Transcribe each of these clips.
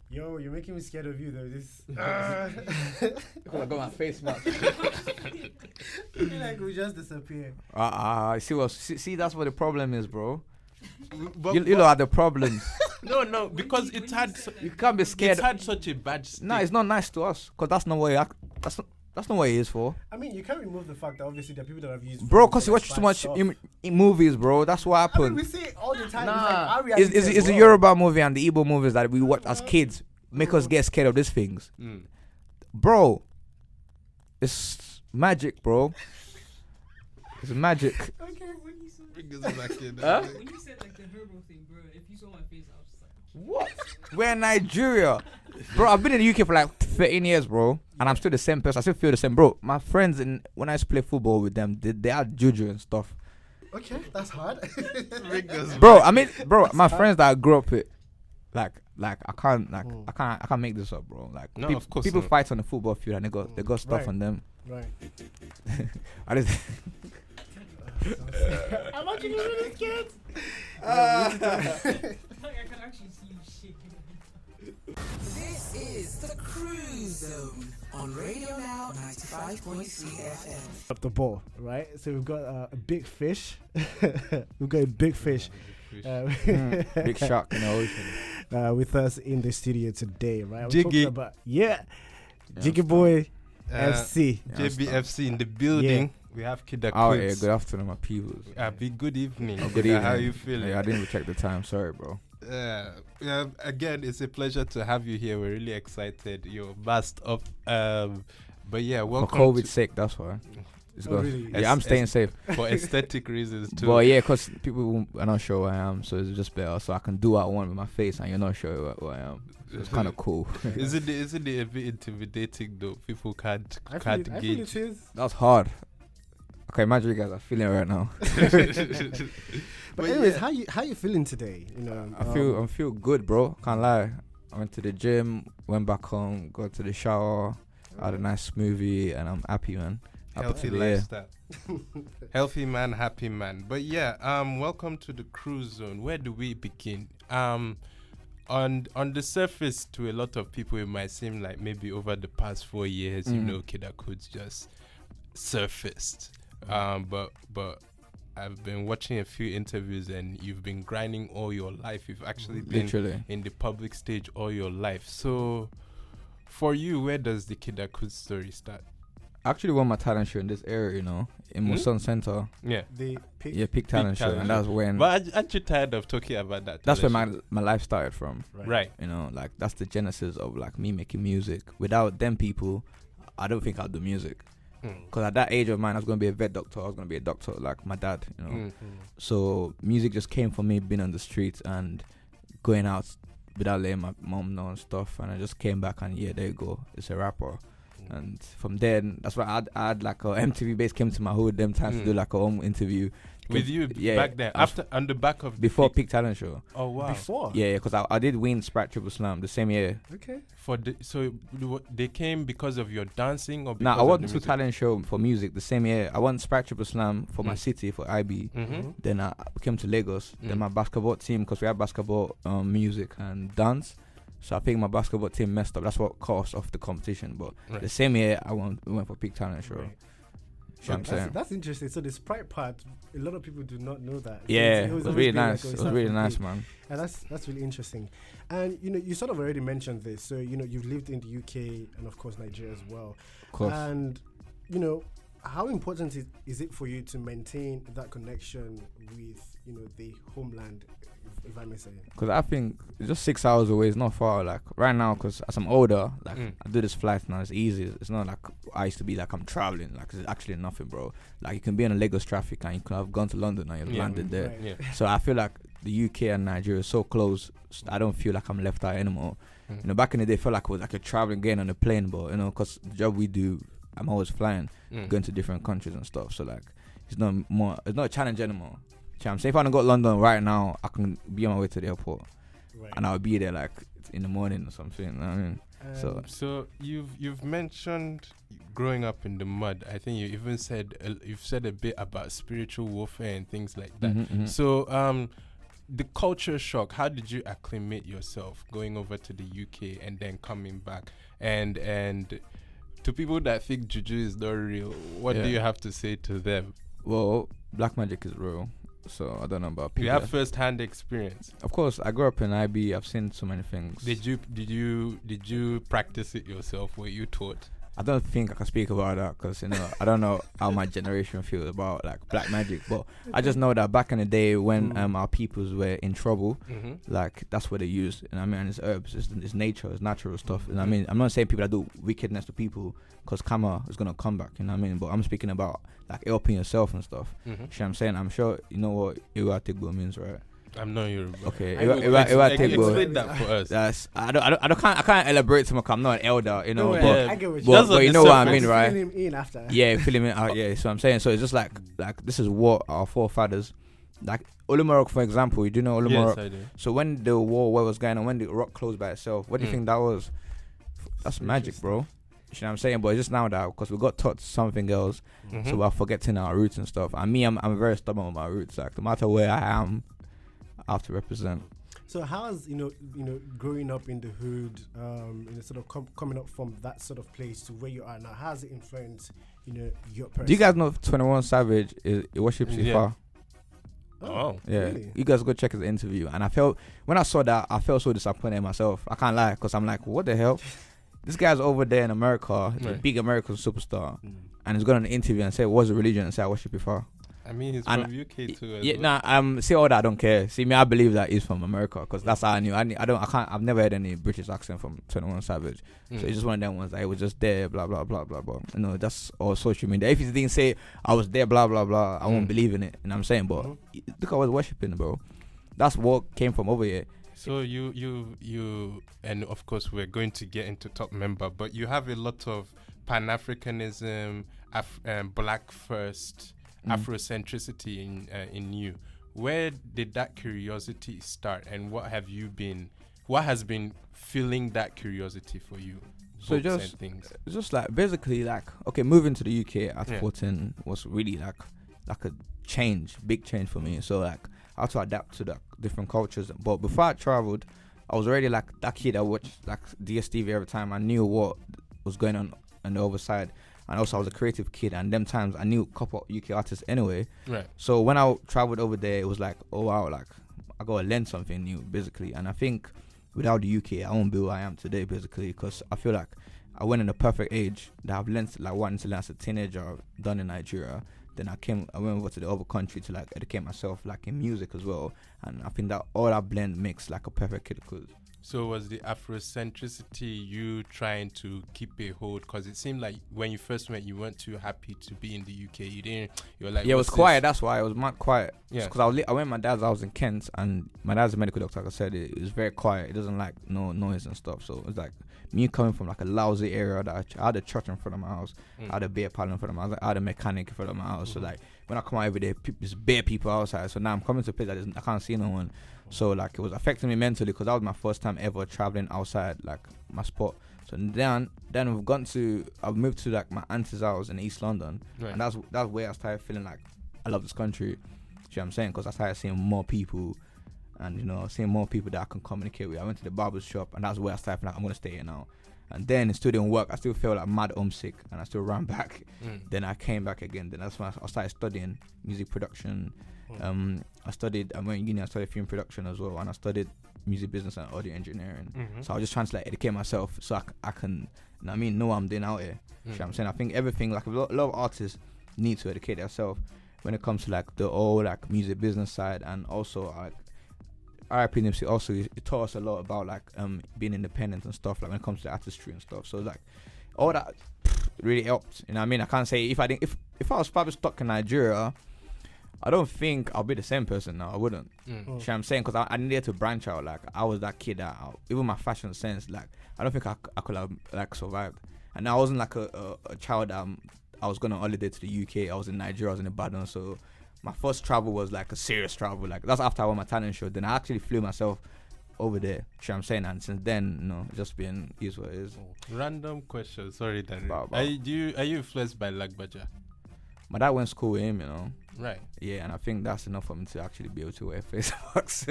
Yo, you're making me scared of you though. This. I got my face mask. I feel like we just disappear. See, that's what the problem is, bro. But, You lot are the problems. no, because You can't be scared. It had such a bad state. No, it's not nice to us, cause that's not what that's not what it is for. I mean, you can't remove the fact that obviously there are people that have used. Bro, cause you watch too much in movies, bro. That's what I happened. mean, we see it all the time. Nah, it's like it's the Yoruba movie and the Igbo movies that we watch as kids make us get scared of these things. Bro, it's magic, bro. It's magic. Okay, when you said Bring us back in. when you said like the herbal thing, bro, if you saw my face, I was just like, What? We're in Nigeria. Bro, I've been in the UK for like 13 years, bro. And I'm still the same person. I still feel the same. Bro, my friends, when I used to play football with them, they had juju and stuff. Okay, that's hard. Bro, I mean, bro, my friends that I grew up with, like I can't make this up, bro. Like, No, of course people not. fight on the football field and they got stuff Right. on them. Right. I just I'm actually really scared. like I can actually see you shaking. This is the Cruise Zone on Radio Now 95.3 FM. Up the ball, right? So we've got a big fish. We've got a big fish. big shark in the ocean. With us in the studio today, right? We're Jiggy. talking about Jiggy Boy FC. JBFC in the building. We have Kida Oh yeah, Kudz. good afternoon, my people. Good evening. Good evening. How you feeling? Yeah, I didn't even check the time. Sorry, bro. Again, it's a pleasure to have you here. We're really excited. You're masked up. But yeah, For welcome COVID's sake, that's why. It's good. Really? Yeah, I'm staying safe. for aesthetic reasons too. But yeah, because people are not sure who I am, so it's just better. So I can do what I want with my face, and you're not sure who I am. So it's kind of cool. Isn't it a bit intimidating though? People can't I feel gauge. it is. That's hard. Okay, imagine you guys are feeling it right now. But anyways, how you feeling today? You know, I feel good, bro. Can't lie. I went to the gym, went back home, got to the shower, had a nice smoothie, and I'm happy, man. Healthy lifestyle. Healthy man, happy man. But yeah, welcome to the Cruise Zone. Where do we begin? On the surface, to a lot of people, it might seem like maybe over the past 4 years, Kida Kudz just surfaced. But I've been watching a few interviews, and you've been grinding all your life. You've actually been Literally in the public stage all your life. So, for you, where does the Kida Kudz story start? I actually won my talent show in this area, in Muson Center. Yeah. the pick. Yeah, Peak Talent Show, and that's when. But aren't you tired of talking about that? That's where talent my life started from. Right. Like that's the genesis of like me making music. Without them people, I don't think I'd do music. Because at that age of mine, I was going to be a vet doctor. I was going to be a doctor like my dad, So music just came from me being on the streets and going out without letting my mom know and stuff. And I just came back and there you go. It's a rapper. And from then, that's why I had like a MTV base came to my hood them times to do like a home interview. With you back then, after on the back of Before the Peak Talent Show. Oh wow! Before. Yeah, because I did win Sprite Triple Slam the same year. Okay. So they came because of your dancing, or because Nah, I of won the the music? Talent Show for music the same year. I won Sprite Triple Slam for my city for IB. Then I came to Lagos. Then my basketball team, because we had basketball, music and dance. So I think my basketball team messed up. That's what caused off the competition. But the same year we went for Peak Talent Show. Right. You know what I'm saying? That's interesting. So the Sprite part, a lot of people do not know that. So Yeah, it was always really been like, nice. oh, It it's was not really for nice, big. man. And that's really interesting. And you sort of already mentioned this. So you've lived in the UK and of course Nigeria as well. Of course. And how important is it for you to maintain that connection with the homeland, if I may say? Because I think it's just 6 hours away. It's not far. Like right now, because as I'm older, like I do this flight now. It's easy. It's not like I used to be like I'm traveling. Like it's actually nothing, bro. Like you can be in a Lagos traffic and you could have gone to London and you've landed there. Right. Yeah. So I feel like the UK and Nigeria is so close. I don't feel like I'm left out anymore. Back in the day, I felt like it was like a traveling again on a plane, but because the job we do, I'm always flying, going to different countries and stuff. So like, it's not a challenge anymore. I'm saying if I don't go to London right now, I can be on my way to the airport, and I'll be there like in the morning or something. You know what I mean? So you've mentioned growing up in the mud. I think you even said you've said a bit about spiritual warfare and things like that. So the culture shock. How did you acclimate yourself going over to the UK and then coming back? And to people that think Juju is not real, what do you have to say to them? Well, black magic is real. So I don't know about people. You have first-hand experience. Of course, I grew up in IB. I've seen so many things. Did you practice it yourself? Were you taught? I don't think I can speak about that because I don't know how my generation feels about like black magic. But I just know that back in the day when our peoples were in trouble, like that's what they used. And I mean, and it's herbs, it's nature, it's natural stuff. And I mean, I'm not saying people that do wickedness to people because karma is gonna come back. You know what I mean? But I'm speaking about like helping yourself and stuff. You know what I'm saying? I'm sure you know what Iwatigbo means, right? I'm not Yoruba. Okay, explain that for us. That's I can't elaborate too much. I'm not an elder, you know. Yeah. I get what But you know what I mean, I'm right? filling him in after. Yeah, filling it out. Yeah, so I'm saying. So it's just like this is what our forefathers, like Olumarok, for example. You do know Olumarok? Yes, I do. So when the war was going on, when the rock closed by itself, what do you think that was? That's magic, bro. You know what I'm saying? But it's just now that because we got taught something else, so we're forgetting our roots and stuff. And me, I'm very stubborn with my roots. Like no matter where I am, I have to represent. So how has growing up in the hood, sort of coming up from that sort of place to where you are now, how has it influenced your person? Do you guys know 21 Savage worships Ifa? Oh, yeah. Really? You guys go check his interview. And I felt when I saw that, I felt so disappointed in myself. I can't lie, because I'm like, what the hell? This guy's over there in America, he's a big American superstar, and he's going on an interview and say, "What's the religion?" and say, "I worship Ifa." I mean, he's from UK too. See all that. I don't care. See me, I believe that he's from America because that's how I knew. I've never heard any British accent from 21 Savage. So it's just one of them ones that it was just there, blah blah blah blah blah. That's all social media. If he didn't say I was there, blah blah blah, I won't believe in it. You know what I'm saying? But look, I was worshiping, bro. That's what came from over here. So you, and of course we're going to get into top member, but you have a lot of Pan-Africanism, black first. Afrocentricity in you. Where did that curiosity start, and what has been filling that curiosity for you? So just like basically like moving to the UK at 14 was really like a big change for me. So like I had to adapt to the different cultures. But before I traveled, I was already like that kid that watched like DSTV every time. I knew what was going on the other side. And also I was a creative kid, and them times I knew a couple of UK artists anyway. Right. So when I traveled over there, it was like, oh wow, like I gotta learn something new basically. And I think without the UK, I won't be who I am today basically, because I feel like I went in the perfect age that I've learned like wanting to learn as a teenager, done in Nigeria. Then I went over to the other country to like educate myself like in music as well. And I think that all that blend makes like a perfect Kida Kudz. So was the Afrocentricity you trying to keep a hold? Because it seemed like when you first went, you weren't too happy to be in the UK. You were like, yeah, it was quiet. That's why it was mad quiet. Yeah. Because I went with my dad's house in Kent, and my dad's a medical doctor. Like I said, it was very quiet. It doesn't like no noise and stuff. So it's like me coming from like a lousy area that I had a church in front of my house, I had a beer parlor in front of my house, I had a mechanic in front of my house. So like when I come out every day, there's bare people outside. So now I'm coming to a place that I can't see no one. So like it was affecting me mentally because that was my first time ever traveling outside like my spot. So then I've moved to like my auntie's house in East London, and that's where I started feeling like I love this country. You know what I'm saying? Because I started seeing more people, and seeing more people that I can communicate with. I went to the barber's shop, and that's where I started feeling like I'm gonna stay here now. And then it still didn't work. I still felt like mad homesick, and I still ran back. Then I came back again. Then that's when I started studying music production. I went to uni, I studied film production as well, and I studied music business and audio engineering. So I was just trying to like educate myself so I can know what I'm doing out here. You know what I'm saying? I think everything, like a lot of artists need to educate themselves when it comes to like the whole like music business side, and also like RIP Nipsey also it taught us a lot about like being independent and stuff, like when it comes to artistry and stuff. So like all that really helped. You know what I mean? I can't say if I was probably stuck in Nigeria, I don't think I'll be the same person now. I wouldn't. You know what I'm saying? Because I needed to branch out. Like I was that kid that even my fashion sense, like I don't think I could have like survived. And I wasn't like a child that I was going on holiday to the UK. I was in Nigeria, I was in Ibadan. So my first travel was like a serious travel. Like that's after I won my talent show. Then I actually flew myself over there. You know what I'm saying? And since then, just being is what it is. Random question. Sorry, Dan. Are you influenced by Lagbaja? My dad went to school with him, Right. Yeah, and I think that's enough for me to actually be able to wear face masks.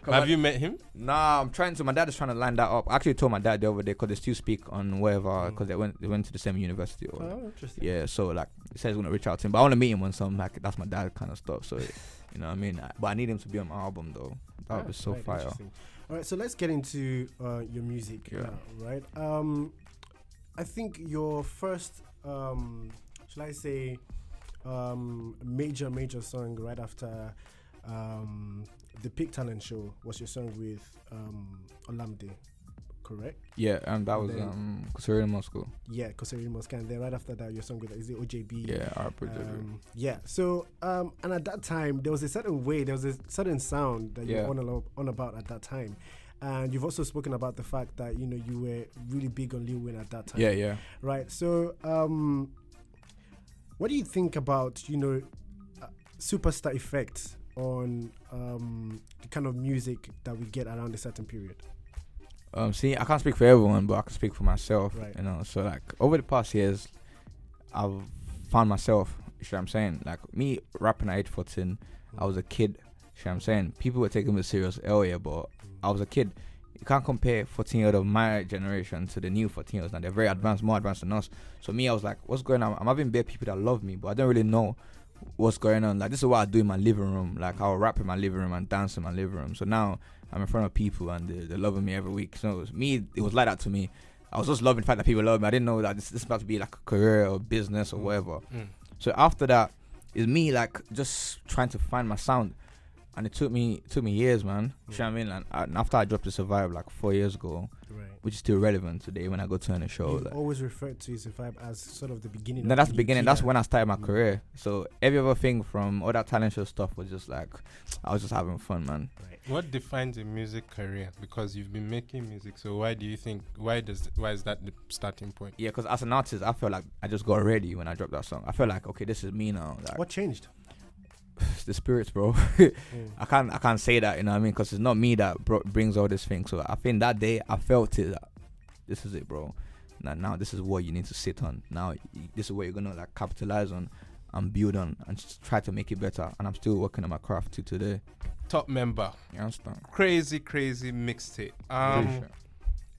Have you met him? Nah, I'm trying to. My dad is trying to line that up. I actually told my dad the other day because they still speak on wherever because they went to the same university. Or, interesting. yeah, so like he says he's gonna reach out to him, but I want to meet him on some like that's my dad kind of stuff. So you know what I mean. But I need him to be on my album though. That would be so fire. All right, so let's get into your music now, right? I think your first, shall I say, major song right after the Peak Talent Show was your song with Olamide, correct? Yeah, and that was Kusuri Moscow. Yeah, Kusuri Moscow, and then right after that your song with, is it OJB? Yeah, OJB. Yeah, so and at that time there was a certain way, there was a certain sound that you were on about at that time. And you've also spoken about the fact that, you know, you were really big on Lil Wayne at that time. Yeah. Right. So, what do you think about, you know, superstar effects on the kind of music that we get around a certain period? See, I can't speak for everyone, but I can speak for myself. Right. You know, so like over the past years, I've found myself. You know what I'm saying? Like me rapping at age 14, I was a kid. You know what I'm saying? People were taking me serious earlier, but I was a kid. You can't compare 14-year-old of my generation to the new 14-year-olds. Now they're very advanced, more advanced than us. So me, I was like, what's going on? I'm having bare people that love me, but I don't really know what's going on. Like this is what I do in my living room. Like I'll rap in my living room and dance in my living room. So now I'm in front of people and they're loving me every week. So it was like that to me. I was just loving the fact that people love me. I didn't know that this is about to be like a career or business or whatever. So after that, it's me like just trying to find my sound. And it took me years, man. You know what I mean? And after I dropped the Survive like 4 years ago, which is still relevant today when I go to a show. You've always referred to Survive as sort of the beginning. No, that's the beginning. That's when I started my career. So every other thing from all that talent show stuff was just like, I was just having fun, man. Right. What defines a music career? Because you've been making music. So why do you think? Why is that the starting point? Yeah, because as an artist, I felt like I just got ready when I dropped that song. I felt like, okay, this is me now. Like, what changed? The spirits, bro. I can't say that, you know what I mean, because it's not me that brings all this thing. So I think that day I felt it. That this is it, bro. Now this is what you need to sit on. Now this is what you're gonna like capitalize on and build on and just try to make it better. And I'm still working on my craft to today. Top Memba. You understand? Crazy mixtape.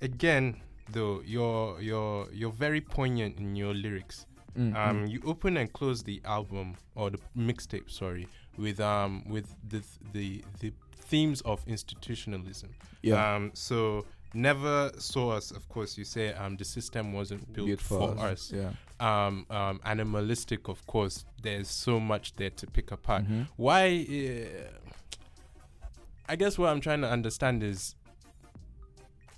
Again, though, you're very poignant in your lyrics. You open and close the album or the mixtape, with the themes of institutionalism. So never saw us. Of course, you say the system wasn't built for us. Animalistic, of course. There's so much there to pick apart. Why? I guess what I'm trying to understand is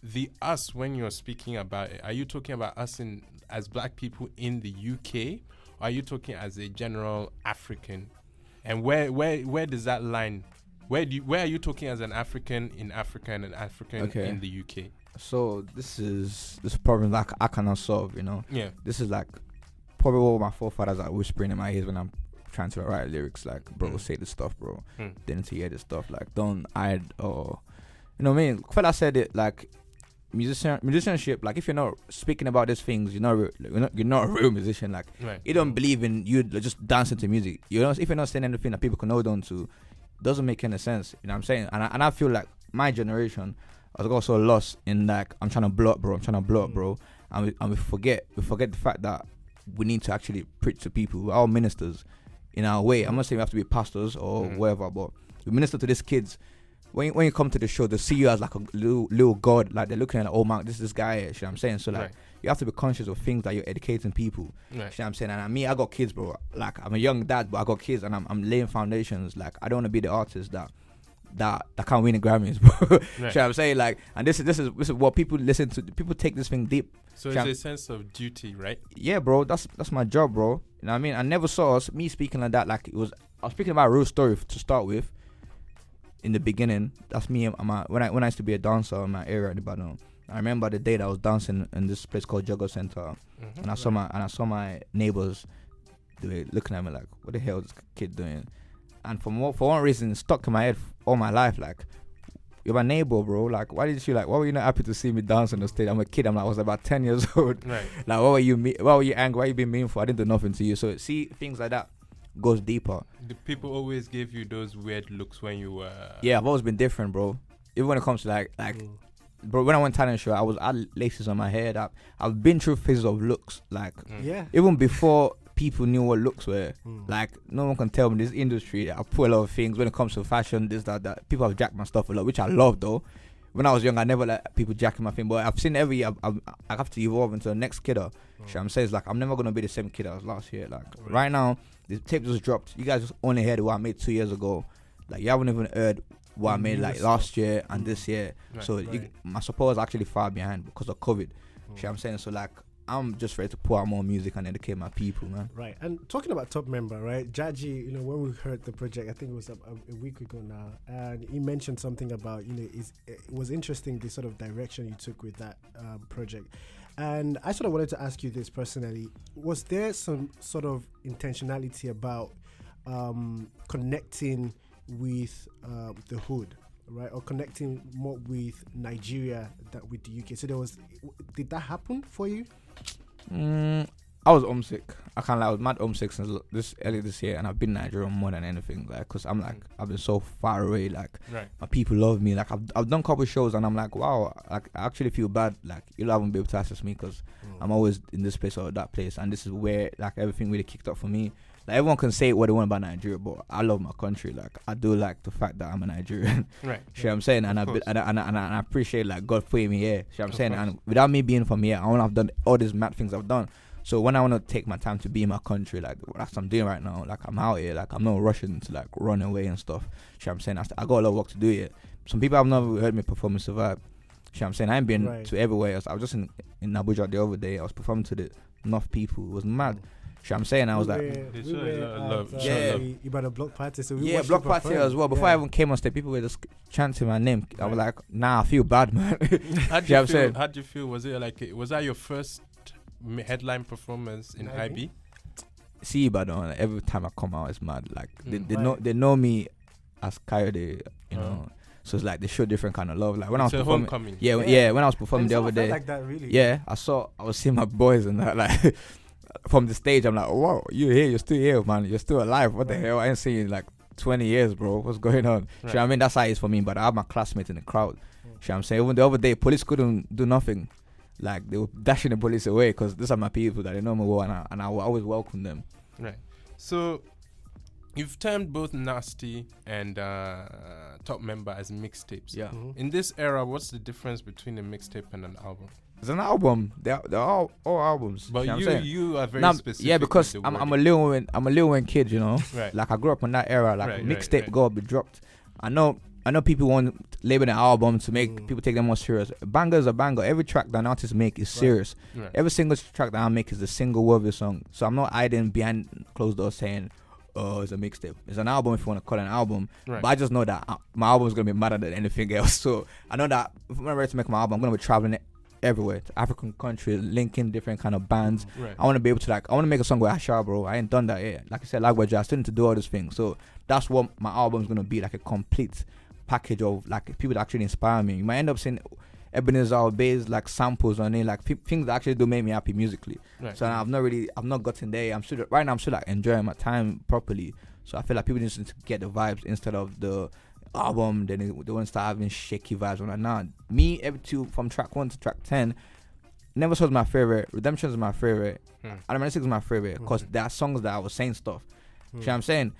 the us when you're speaking about it. Are you talking about us as black people in the UK, or are you talking as a general African? And where does that line? Where are you talking as an African in Africa and an African in the UK? So this is problem that I cannot solve, you know. Yeah. This is like probably what my forefathers are whispering in my ears when I'm trying to write lyrics. Like, bro, say this stuff, bro. Didn't hear this stuff. Like, don't hide or, you know what I mean. Fella said it like. Musicianship, like if you're not speaking about these things, you're not a real musician. Like you don't believe in you just dancing to music. You know, if you're not saying anything that people can hold on to, doesn't make any sense. You know what I'm saying? And I feel like my generation was also lost in like I'm trying to blow up, bro. And we forget the fact that we need to actually preach to people. We're all ministers in our way. I'm not saying we have to be pastors or whatever, but we minister to these kids. When you come to the show, they see you as like a little god. Like they're looking at, oh man, this guy. You know what I'm saying? So like you have to be conscious of things that you're educating people. You know what I'm saying? And I got kids, bro. Like I'm a young dad, but I got kids, and I'm laying foundations. Like I don't want to be the artist that can't win the Grammys, bro. You know what I'm saying? Like, and this is what people listen to. People take this thing deep. So it's a sense of duty, right? Yeah, bro. That's my job, bro. You know what I mean? I never saw me speaking like that. Like I was speaking about a real story to start with. In the beginning, that's me. When I used to be a dancer in my area in Ibadan. I remember the day that I was dancing in this place called Juggle Center, and I saw my neighbors. They were looking at me like, "What the hell is this kid doing?" And for one reason, it stuck in my head all my life. Like, you're my neighbor, bro. Like, why were you not happy to see me dance on the stage? I'm a kid. I was about 10 years old. Right. Like, what were you angry? Why you being mean for? I didn't do nothing to you. So see things like that. goes deeper. The people always gave you those weird looks when you were. Yeah, I've always been different, bro. Even when it comes to like, bro, when I went Talent Show, I had laces on my head. I've been through phases of looks, like, even before people knew what looks were. Like, no one can tell me this industry. I put a lot of things when it comes to fashion, this, that. People have jacked my stuff a lot, which I love though. When I was young, I never let people jacking my thing, but I've seen every year I have to evolve into the next kidder. I'm saying, it's like, I'm never gonna be the same kid I was last year. Like, right now, the tape just dropped. You guys just only heard what I made 2 years ago. Like, you haven't even heard what I made like last year and this year. So my support is actually far behind because of COVID. I'm saying, so like, I'm just ready to pour out more music and educate my people, man. Right. And talking about Top Member, right? Djaji, you know, when we heard the project, I think it was a week ago now, and he mentioned something about, you know, it was interesting the sort of direction you took with that project. And I sort of wanted to ask you this personally. Was there some sort of intentionality about connecting with the hood, right? Or connecting more with Nigeria than with the UK? So did that happen for you? I was homesick. I can't lie, I was mad homesick since early this year, and I've been in Nigeria more than anything, like, cause I'm like, I've been so far away, like, my people love me, like, I've done a couple shows, and I'm like, wow, like, I actually feel bad, like, you'll haven't been able to access me, cause I'm always in this place or that place, and this is where, like, everything really kicked off for me. Like, everyone can say what they want about Nigeria, but I love my country. Like, I do like the fact that I'm a Nigerian. Right. You know what I'm saying? And I appreciate, like, God putting me here. You know what I'm saying? And without me being from here, I wouldn't have done all these mad things I've done. So when I want to take my time to be in my country, like, that's what I'm doing right now. Like, I'm out here. Like, I'm not rushing to, like, run away and stuff. You know what I'm saying? I got a lot of work to do here. Some people have never heard me perform and survive. You know what I'm saying? I ain't been to everywhere else. I was just in Abuja the other day. I was performing to the enough people. It was mad. You know what I'm saying? I was Ibadan block party. So block party as well. Before I even came on stage, people were just chanting my name. I was like, nah, I feel bad, man. How'd you feel? Was that your first headline performance in IB? See, Ibadan, every time I come out, it's mad. Like, they know me as Coyote, you know. So it's like they show different kind of love. Like when I was performing, when I was performing the other day, like that, really. Yeah, I was seeing my boys and that, like. From the stage, I'm like, wow, you're here, you're still here, man, you're still alive. What the hell? I ain't seen you in like 20 years, bro. What's going on? You know what I mean? That's how it is for me. But I have my classmates in the crowd. You know what I'm saying? Even the other day, police couldn't do nothing. Like, they were dashing the police away because these are my people that they know me well, and I will always welcome them. Right. So, you've termed both Nasty and Top Member as mixtapes. Yeah. In this era, what's the difference between a mixtape and an album? It's an album. They're all albums. But you are very specific. Yeah, because I'm a Lil Wayne kid, you know. Right. Like, I grew up in that era. Like, mixtape gotta be dropped. I know people want label an album to make people take them more serious. A banger is a banger. Every track that an artist make is serious. Right. Every single track that I make is a single worthy song. So I'm not hiding behind closed doors saying, oh, it's a mixtape. It's an album if you want to call it an album. Right. But I just know that my album is gonna be better than anything else. So I know that if I'm ready to make my album, I'm gonna be traveling everywhere to African countries, linking different kind of bands. Right. I want to be able to I want to make a song with Asha, bro. I ain't done that yet. Like I said, like I still need to do all these things. So that's what my album's gonna be, like a complete package of like people that actually inspire me. You might end up seeing Ebenezer based like samples on it, like things that actually do make me happy musically. Right. So I've not gotten there. I'm still like enjoying my time properly. So I feel like people just need to get the vibes instead of the album, then they want to start having shaky vibes. I'm like, nah, me, every two from track 1 to track 10, Never So's my favorite, Redemption is my favorite, Automatic is my favorite, because there are songs that I was saying stuff. You know what I'm saying?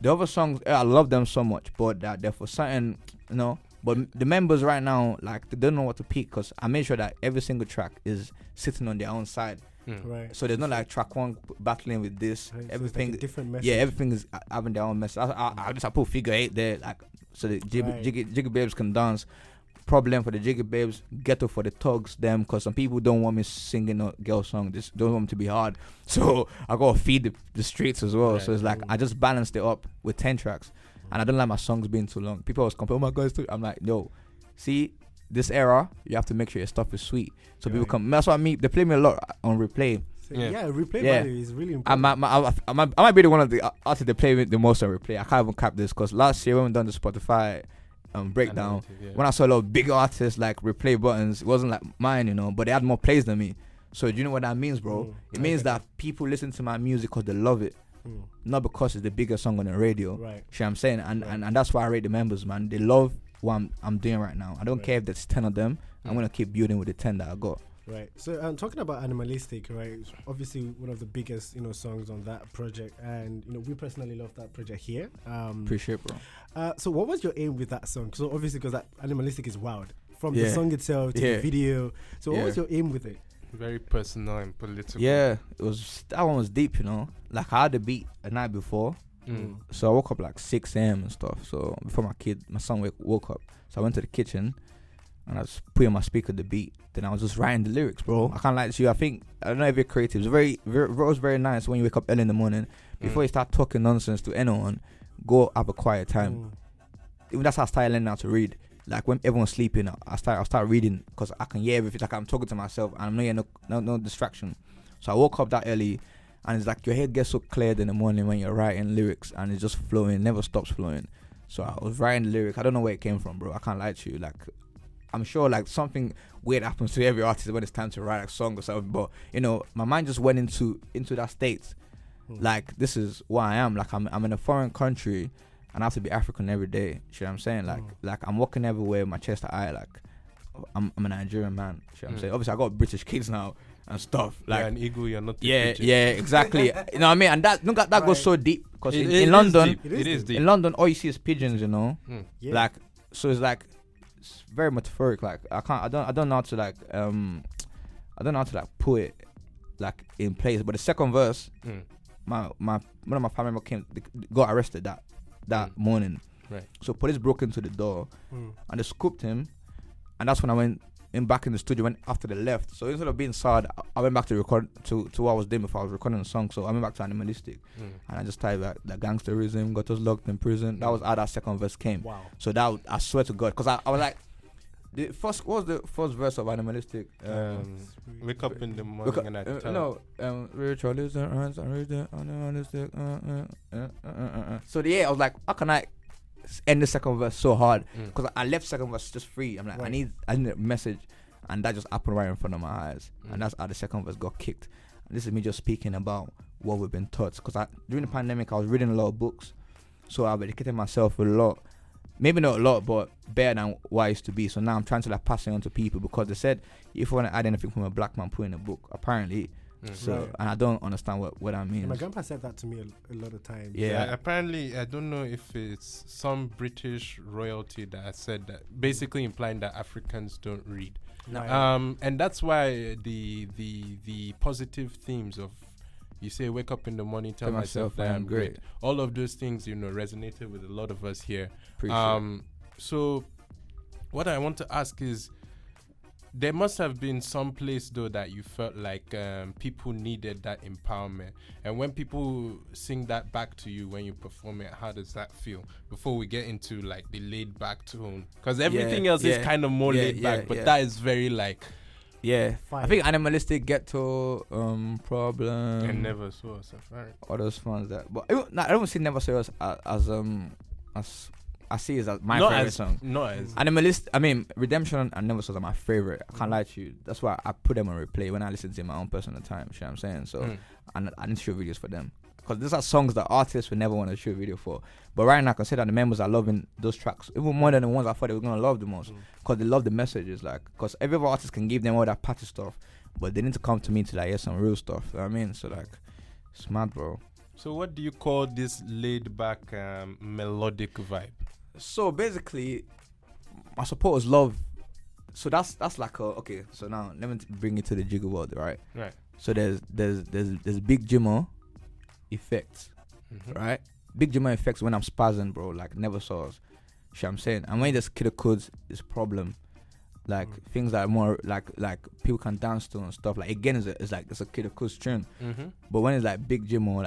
The other songs, I love them so much, but they're for something, you know. But the members right now, like, they don't know what to pick, because I made sure that every single track is sitting on their own side. Right. So there's not like track 1 battling with this. Right. Everything, so like different message. Yeah, everything is having their own message. I put figure 8 there, like, so the Jiggy babes can dance. Problem for the Jiggy babes, ghetto for the thugs, them, because some people don't want me singing a girl song. Just don't want me to be hard. So I gotta feed the streets as well. Right. So it's like I just balanced it up with 10 tracks, and I don't like my songs being too long. People always complain, oh my god, it's too. I'm like, no, see, this era, you have to make sure your stuff is sweet. So people come. That's what I mean. They play me a lot on replay. Replay value is really important. I might be the one of the artists that play the most on replay. I can't even cap this because last year when we done the Spotify breakdown, when I saw a lot of big artists like replay buttons, it wasn't like mine, you know, but they had more plays than me. So do you know what that means, bro? It means that people listen to my music because they love it. not because it's the biggest song on the radio. Right. See what I'm saying? And that's why I rate the members, man. They love what I'm doing right now. I don't care if there's 10 of them. I'm gonna keep building with the 10 that I got. Right. So talking about Animalistic, right? It's obviously one of the biggest, songs on that project, and we personally love that project here. Appreciate, bro. So what was your aim with that song? So obviously, because that Animalistic is wild, from the song itself to the video. So what was your aim with it? Very personal and political. Yeah, that one was deep, Like I had the beat the night before, so I woke up like 6 a.m. and stuff. So before my son woke up, so I went to the kitchen and I was putting my speaker the beat. Then I was just writing the lyrics, bro. I can't lie to you. I don't know if you're creative. It was very nice when you wake up early in the morning. Before you start talking nonsense to anyone, go have a quiet time. Even that's how I started learning how to read. Like when everyone's sleeping, I'll start reading because I can hear everything. Like I'm talking to myself and I'm not getting no distraction. So I woke up that early, and it's like your head gets so cleared in the morning when you're writing lyrics, and it's just flowing, never stops flowing. So I was writing the lyric. I don't know where it came from, bro. I can't lie to you. Like I'm sure like something weird happens to every artist when it's time to write a song or something. But my mind just went into that state. Like this is what I am. Like I'm in a foreign country. And I have to be African every day. You know what I'm saying? Like I'm walking everywhere with my chest high. Like I'm a Nigerian man. You know what I'm saying? Obviously I got British kids now and stuff. Like you're an eagle, you're not. Yeah, exactly. You know what I mean? And that goes so deep because in London, it is deep. In London, all you see is pigeons. Yeah. Like so it's like it's very metaphoric. Like I don't know how to like put it like in place. But the second verse, one of my family members got arrested that morning. Right. So police broke into the door and they scooped him, and that's when I went back in the studio. Went after they left. So instead of being sad, I went back to record to what I was doing before I was recording the song. So I went back to Animalistic, and I just typed like the gangsterism got us locked in prison. That was how that second verse came. Wow. So that I swear to God, because I was like, what was the first verse of Animalistic? Wake up in the morning and I tell. Ritual is the hands and read the Animalistic. So I was like, how can I end the second verse so hard? Because I left second verse just free. I'm like, I need a message, and that just happened right in front of my eyes, and that's how the second verse got kicked. And this is me just speaking about what we've been taught. Because during the pandemic, I was reading a lot of books, so I've educated myself a lot. Maybe not a lot, but better than what I used to be. So now I'm trying to like pass it on to people, because they said if you want to add anything from a black man, put in a book. Apparently, so and I don't understand what that means. My grandpa said that to me a lot of times. Yeah, apparently I don't know if it's some British royalty that said that, basically implying that Africans don't read. No. And that's why the positive themes of, you say wake up in the morning, tell myself that I'm great. All of those things, resonated with a lot of us here. So what I want to ask is, there must have been some place though that you felt like people needed that empowerment. And when people sing that back to you when you perform it, how does that feel? Before we get into like the laid back tone, because everything else is kind of more laid back, but that is very like. Yeah, I think Animalistic, Ghetto, Problem, and Never Saw Us, right? All those ones that, but I don't see Never Saw Us as I see it as my favorite song. Not as Redemption and Never Saw Us are my favorite. I can't lie to you. That's why I put them on replay when I listen to my own personal time. You know what I'm saying? So, and I didn't shoot videos for them, because these are songs that artists would never want to shoot a video for. But right now, I can say that the members are loving those tracks even more than the ones I thought they were gonna love the most, because they love the messages. Like, because every other artist can give them all that party stuff, but they need to come to me to like hear some real stuff. You know what I mean? So like, it's mad, bro. So what do you call this laid back melodic vibe? So basically, my supporters love. So that's like okay. So now let me bring it to the Jiggy world, right? Right. So there's Big Jimmo effects, right? Big Jimmo effects when I'm spazzing, bro. Like Never Saw Us. You know what I'm saying? And when there's Kida Kudz, it's Problem. Like things that are more like people can dance to and stuff. Like again, it's a Kida Kudz tune. But when it's like Big Jimmo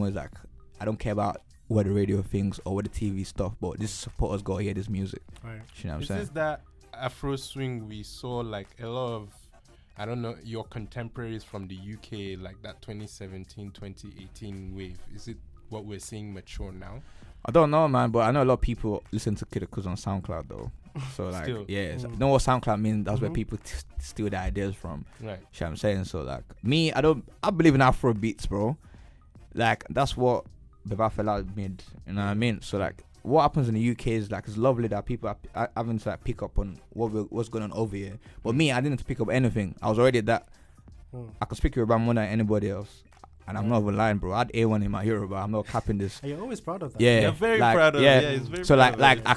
is like, I don't care about what the radio thinks or what the TV stuff, but this supporters go hear this music. Right. You know what I'm Is saying? this that Afro swing we saw, like a lot of, I don't know, your contemporaries from the UK, like that 2017, 2018 wave? Is it what we're seeing mature now? I don't know, man, but I know a lot of people listen to Kida Kudz on SoundCloud though. So like, Still. so you know what SoundCloud means? That's where people steal their ideas from. Right. You know what I'm saying? So like me, I believe in Afro beats, bro. like that's what Beba Fela made. You know what I mean? So like, what happens in the UK is like it's lovely that people are having to like pick up on what's going on over here. But me, I didn't have to pick up anything. I was already that. I could speak Yoruba more than anybody else. And I'm not even lying, bro. I had A1 in my Yoruba. I'm not capping this. And you're always proud of that. Yeah, You're very like, proud of yeah. it. Yeah, he's very so proud like of it.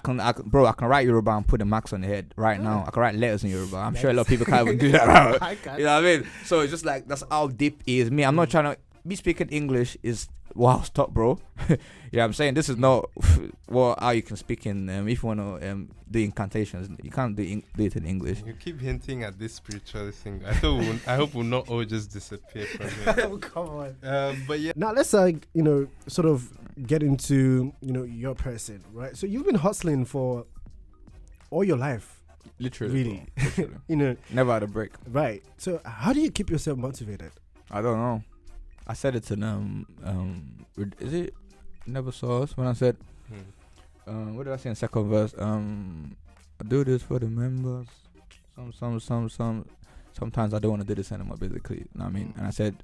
I can write Yoruba and put the marks on the head right now. I can write letters in Yoruba. I'm sure a lot of people can't even do that. Right? I can. You know what I mean? So it's just like that's how deep it is. Me, I'm not trying to be speaking English is wow, stop, bro. You know what I'm saying? This is not how you can speak in if you want to do incantations. You can't do it in English. You keep hinting at this spiritual thing. I hope we'll not all just disappear from here. Oh, come on. But yeah, Now let's sort of get into your person, right? So you've been hustling for all your life, Literally, really. bro. Literally. Never had a break. Right. So how do you keep yourself motivated? I don't know. I said it to them. Is it Never Saw Us when I said, what did I say in second verse? I do this for the members. Sometimes I don't want to do this anymore, basically. You know what I mean? And I said,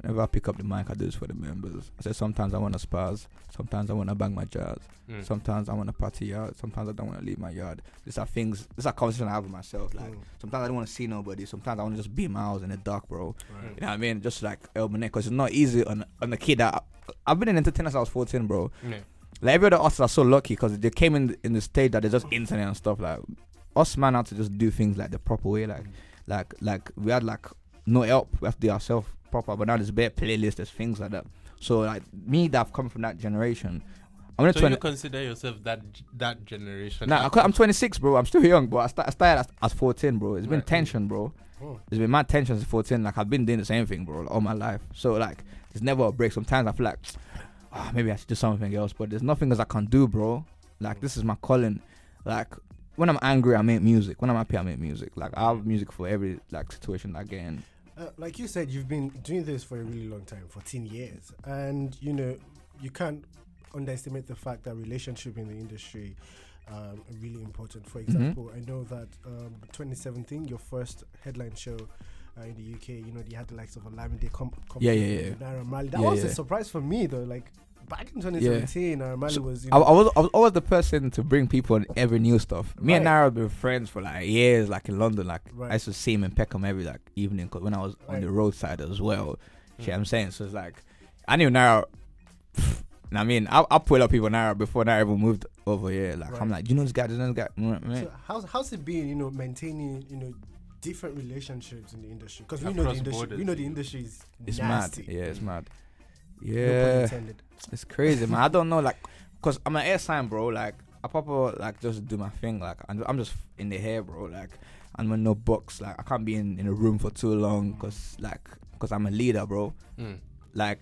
whenever I pick up the mic, I do this for the members. I said, sometimes I want to spaz. Sometimes I want to bang my jazz. Sometimes I want to party out. Sometimes I don't want to leave my yard. These are conversations I have with myself. Like, sometimes I don't want to see nobody. Sometimes I want to just be in my house in the dark, bro. Right. You know what I mean? Just like elbow neck. Because it's not easy on a kid that... I've been an entertainer since I was 14, bro. Yeah. Like, every other artists are so lucky because they came in the stage that they're just internet and stuff. Like, us man had to just do things like the proper way. Like we had like no help. We have to do ourselves proper. But now there's bare playlists, there's things like that. So like me that I've come from that generation... So you consider yourself that generation? Nah, I'm 26, bro. I'm still young, bro. I started as 14, bro. It's been tension, bro. It's been mad tension since 14. Like, I've been doing the same thing, bro, all my life. So, like, there's never a break. Sometimes I feel like, maybe I should do something else. But there's nothing else I can do, bro. Like, this is my calling. Like, when I'm angry, I make music. When I'm happy, I make music. Like, I have music for every, like, situation I get in. Like you said, you've been doing this for a really long time, 14 years. And, you can't underestimate the fact that relationship in the industry are really important. For example, I know that 2017, your first headline show in the UK, you had the likes of Olamide Naira Marley. That was a surprise for me, though. Like, back in 2017, Naira Marley was... I was always the person to bring people on every new stuff. Me and Naira have been friends for like years, like in London. Like, I used to see him in Peckham every like evening when I was on the roadside as well. You know what I'm saying? So it's like, I knew Naira... I mean, I put a lot of people Naira before Naira even moved over here. Like, I'm like, you know this guy, So how's it been, maintaining, different relationships in the industry? Because we know the industry is nasty. Mad. Yeah, it's mad. Yeah, it's crazy, man. I don't know, like, because I'm an air sign, bro. Like, I proper like just do my thing. Like, I'm just in the hair, bro. Like, I'm in no box. Like, I can't be in a room for too long because I'm a leader, bro. Like,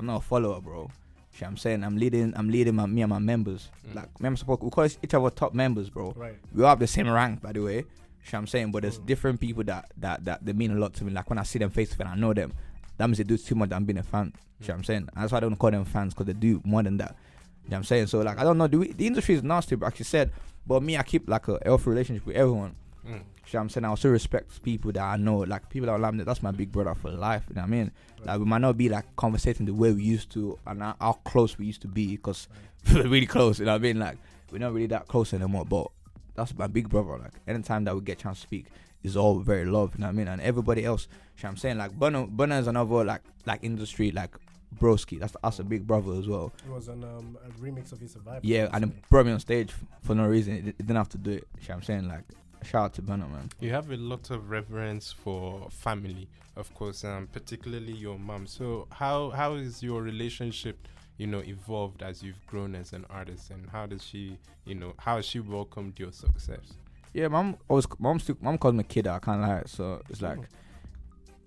I'm not a follower, bro. You know what I'm saying? I'm leading me and my members. Like, member support, we call each other top members, bro. Right. We all have the same rank, by the way. You know what I'm saying? But there's different people that they mean a lot to me. Like, when I see them face to face, I know them. That means they do too much than being a fan. You know what I'm saying? And that's why I don't call them fans, because they do more than that. You know what I'm saying? So, like, I don't know. The industry is nasty, but like you said, but me, I keep, like, a healthy relationship with everyone. You know what I'm saying? I also respect people that I know. Like, people that are that's my big brother for life. You know what I mean? Like, we might not be, like, conversating the way we used to and how close we used to be, because we're really close. You know what I mean? Like, we're not really that close anymore, but that's my big brother. Like, anytime that we get a chance to speak, is all very love. You know what I mean? And everybody else, you know what I'm saying? Like, Burna is another, like industry, like, broski. That's a big brother as well. It was on a remix of his Survivor. Yeah, and it brought me on stage for no reason. It didn't have to do it. You know what I'm saying? Like, shout out to Burna, man. You have a lot of reverence for family, of course, particularly your mom. So how is your relationship, evolved as you've grown as an artist, and how does she, how has she welcomed your success? Yeah, mom calls me Kida. I can't lie. So it's like,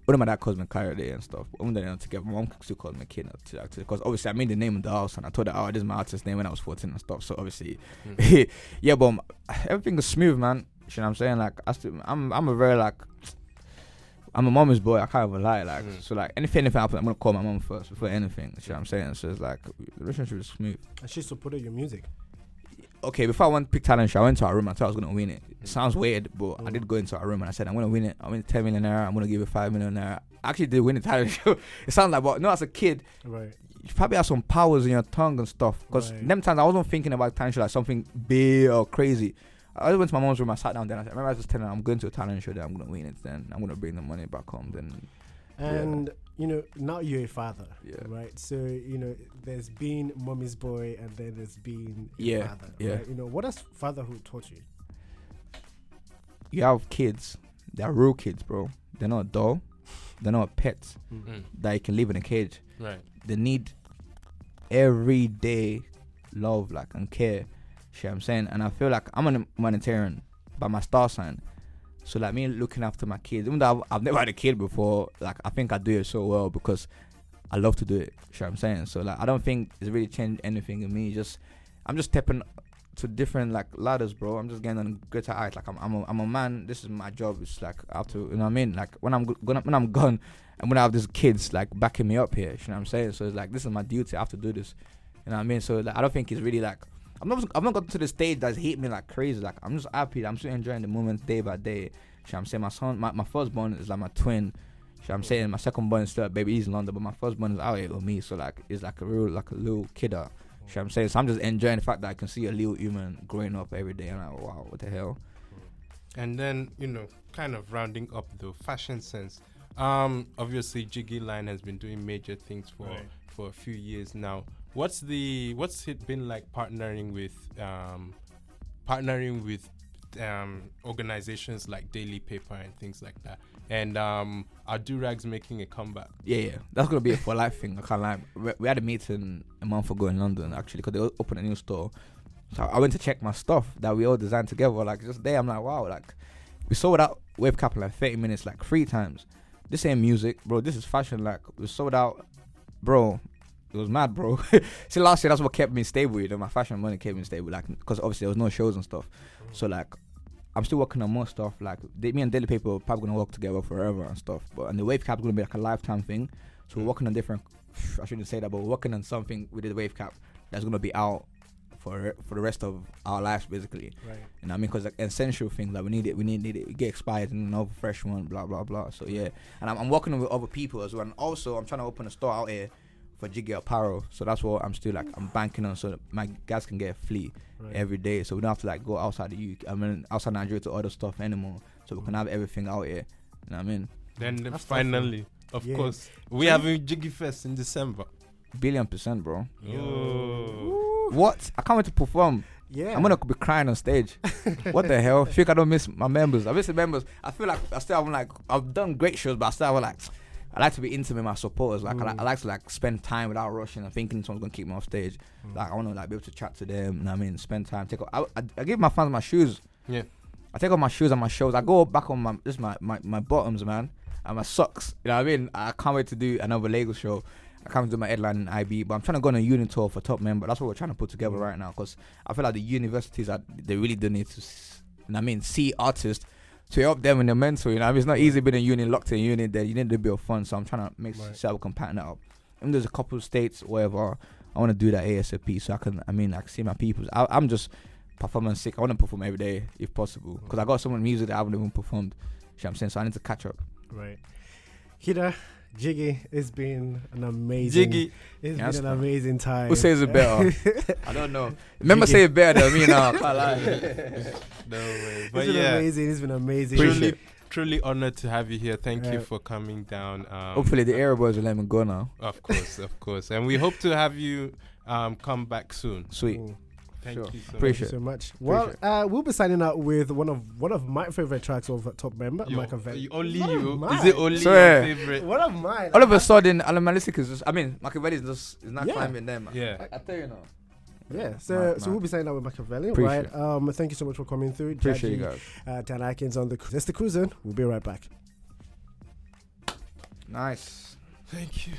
when my dad calls me Kayode and stuff, but when they're not together, my mom still calls me Kida, because obviously I made the name in the house, and I told her, this is my artist name when I was 14 and stuff. So obviously, yeah, but everything is smooth, man. You know what I'm saying? Like, I'm a very, like, I'm a mama's boy. I can't even lie. Like, so like anything happens, I'm gonna call my mom first before anything. You know what I'm saying? So it's like, the relationship is smooth. And she supported your music. Okay, before I went to pick Talent Show, I went to our room. I thought I was gonna win it. It sounds weird, but I did go into our room and I said, I'm gonna win it. I win 10 million naira. I'm gonna give you 5 million naira. actually did win the talent show. It sounds like, but no, as a kid, Right. you probably have some powers in your tongue and stuff. Because Right. them times I wasn't thinking about talent show like something big or crazy. I just went to my mom's room, I sat down there, I remember I was just telling her, I'm going to a talent show, then I'm going to win it, then I'm going to bring the money back home, then... And you know, now you're a father, Yeah. right? So you know, there's been mommy's boy, and then there's been a Yeah, father. yeah. Right? You know, what has fatherhood taught you? You have kids, they're real kids, bro. They're not a doll, they're not pets that you can live in a cage. Right. They need everyday love, like, and care. Shit, I'm saying, and I feel like I'm a humanitarian by my star sign. So like me looking after my kids, even though I've never had a kid before, like I think I do it so well because I love to do it. Sure, I'm saying. So like I don't think it's really changed anything in me. I'm just stepping to different like ladders, bro. I'm just getting on greater heights. Like I'm a man. This is my job. It's like I have to, you know what I mean? Like when I'm gone, and when I have these kids like backing me up here, you know what I'm saying? So it's like this is my duty. I have to do this. You know what I mean? So like I don't think it's really like. I've not got to the stage that's hit me like crazy. Like I'm just happy. I'm still enjoying the moment day by day. So I'm saying my son, my firstborn is like my twin. So I'm saying my second born is still a baby. He's in London, but my firstborn is out here with me. So like it's like a little kidder. So I'm saying, so I'm just enjoying the fact that I can see a little human growing up every day. And I'm like, wow, what the hell? And then, you know, kind of rounding up the fashion sense. Obviously Jiggy line has been doing major things for a few years now. What's it been like partnering with organizations like Daily Paper and things like that? And are do-rags making a comeback? Yeah, that's gonna be a for life thing. I can't lie. We had a meeting a month ago in London actually because they opened a new store. So I went to check my stuff that we all designed together. Like just there, I'm like, wow, like we sold out Wave Cap in like 30 minutes, like 3 times. This ain't music, bro. This is fashion. Like we sold out, bro. It was mad, bro. See, last year that's what kept me stable. You know, my fashion money kept me stable, like because obviously there was no shows and stuff. So like, I'm still working on more stuff. Like me and Daily Paper are probably gonna work together forever and stuff. And the Wave Cap is gonna be like a lifetime thing. So we're working on different. I shouldn't say that, but we're working on something with the Wave Cap that's gonna be out for the rest of our lives, basically. Right. You know what I mean? Because like essential things like we need it. We get expired and another fresh one. Blah blah blah. So yeah, and I'm working with other people as well. And also I'm trying to open a store out here for Jiggy apparel, so that's what I'm still like I'm banking on, so that my guys can get a fleet every day, so we don't have to like go outside the UK, outside Nigeria to order stuff anymore, so we can have everything out here. You know what I mean? Then That's finally, of course, we having Jiggyfest in December. 1,000,000%, bro. Yo. What? I can't wait to perform. Yeah. I'm gonna be crying on stage. What the hell? I feel like I don't miss my members. I miss the members. I feel like I still have like I've done great shows, but I still have like. I like to be intimate with my supporters. Like I like to like spend time without rushing and thinking someone's gonna keep me off stage. Like I want to like be able to chat to them. You know what I mean? Spend time. I give my fans my shoes. Yeah. I take off my shoes and my shows. I go back on my bottoms, man, and my socks. You know what I mean? I can't wait to do another Lagos show. I can't do my headline in IB, but I'm trying to go on a uni tour for Top Memba. That's what we're trying to put together right now, because I feel like the universities they really do need to, you know what I mean, see artists to help them in their mental. You know, I mean, it's not easy being in uni, locked in uni. There, you need a bit of fun. So I'm trying to make sure we can pattern that up. And there's a couple of states, whatever. I want to do that ASAP so I can, I mean, like see my people. I'm just performance sick. I want to perform every day if possible, because I got some music that I haven't even performed. You know what I'm saying? So I need to catch up. Right. Kida, Jiggy, it's been an amazing. Jiggy, it's been an amazing time. Who says it better? I don't know. Remember, say it better than me now. I can't lie. no way. But It's been yeah, amazing. It's been amazing. truly honored to have you here. Thank you for coming down. Hopefully the Arab boys will let me go now. Of course, and we hope to have you come back soon. Sweet. Thank you so Thank you so much. Well, we'll be signing out with one of my favorite tracks of Top Memba, Machiavelli. Only One you? of mine. Is it only Sorry. your favorite? One of mine. All of a sudden, Alamalistic is just, I mean, Machiavelli is not climbing them. Yeah. I tell you now. Yeah, so we'll be signing out with Machiavelli, Appreciate right? Thank you so much for coming through. Appreciate you Djaji, guys. Dan Akins on the That's the Cruising. We'll be right back. Nice. Thank you.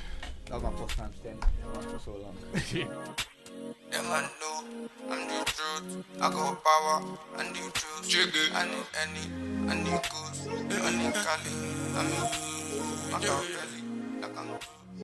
That was my first time staying for so long. Them man know I'm the truth. I got power and the truth. Jiggy. I need goods. I need Cali. I mean, Machiavelli. Like I'm